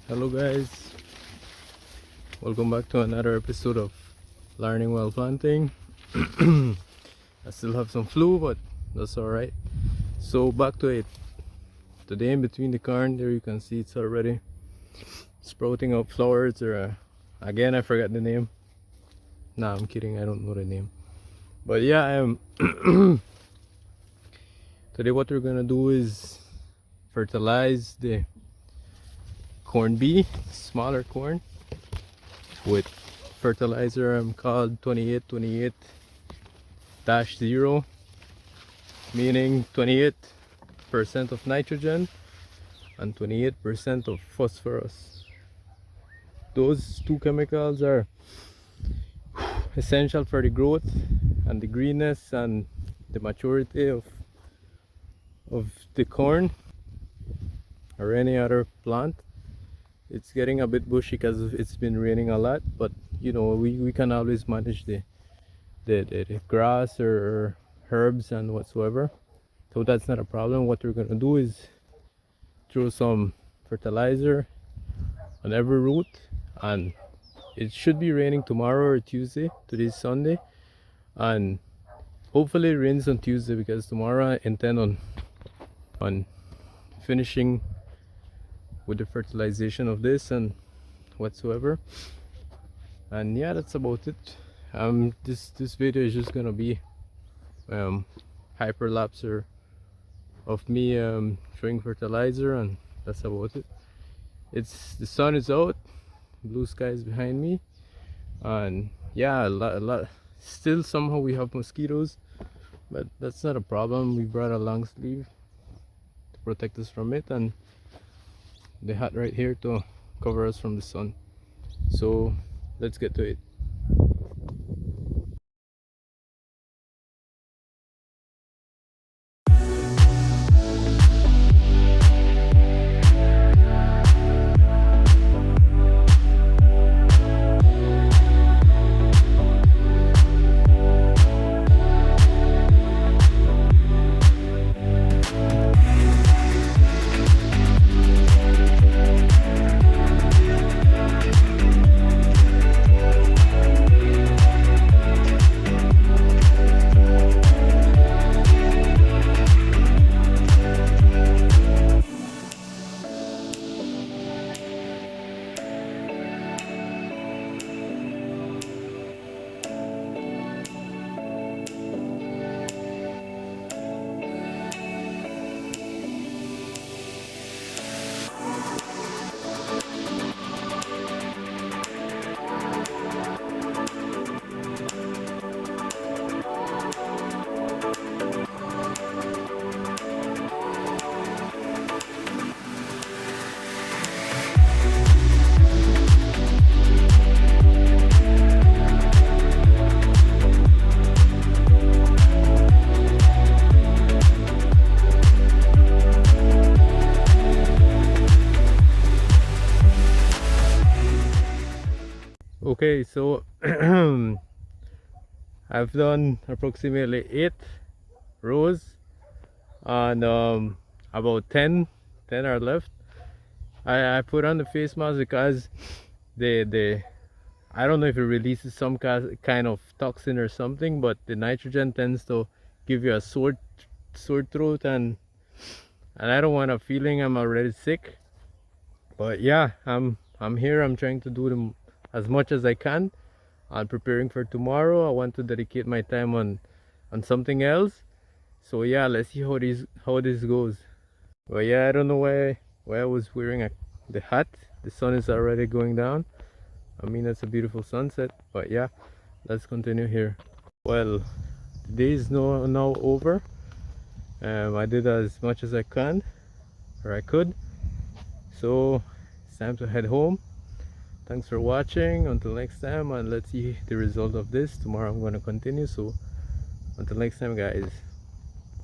Hello guys, welcome back to another episode of Learning While Planting. I still have some flu, but that's alright. So back to it. Today in between the corn there you can see it's already sprouting up flowers, or again I forgot the name. Nah, I'm kidding, I don't know the name. But yeah, today what we're gonna do is fertilize the corn B, smaller corn, with fertilizer called 2828-0, meaning 28% of nitrogen and 28% of phosphorus. Those two chemicals are essential for the growth and the greenness and the maturity of the corn or any other plant. It's getting a bit bushy because it's been raining a lot, but you know, we can always manage the grass or herbs and whatsoever, so that's not a problem. What we're gonna do is throw some fertilizer on every root, and it should be raining tomorrow or Tuesday. Today's Sunday, and hopefully it rains on Tuesday, because tomorrow I intend on finishing with the fertilization of this and whatsoever. And yeah, that's about it. This video is just gonna be hyperlapse of me showing fertilizer, and that's about it. The sun is out, blue sky is behind me, and yeah, a lot. Still somehow we have mosquitoes, but that's not a problem. We brought a long sleeve to protect us from it, and the hat right here to cover us from the sun. So let's get to it. Okay, so I've done approximately 8 rows, and about 10 are left. I put on the face mask because the I don't know if it releases some kind of toxin or something, but the nitrogen tends to give you a sore throat, and I don't want a feeling I'm already sick. But yeah, I'm here. I'm trying to do them as much as I can. I'm preparing for tomorrow. I want to dedicate my time on something else. So yeah, let's see how this goes. Well, yeah, I don't know why I was wearing the hat. The sun is already going down. I mean, it's a beautiful sunset. But yeah, let's continue here. Well, the day is now over. I did as much as I can, or I could. So it's time to head home. Thanks for watching. Until next time, and let's see the result of this. Tomorrow I'm going to continue. So until next time, guys.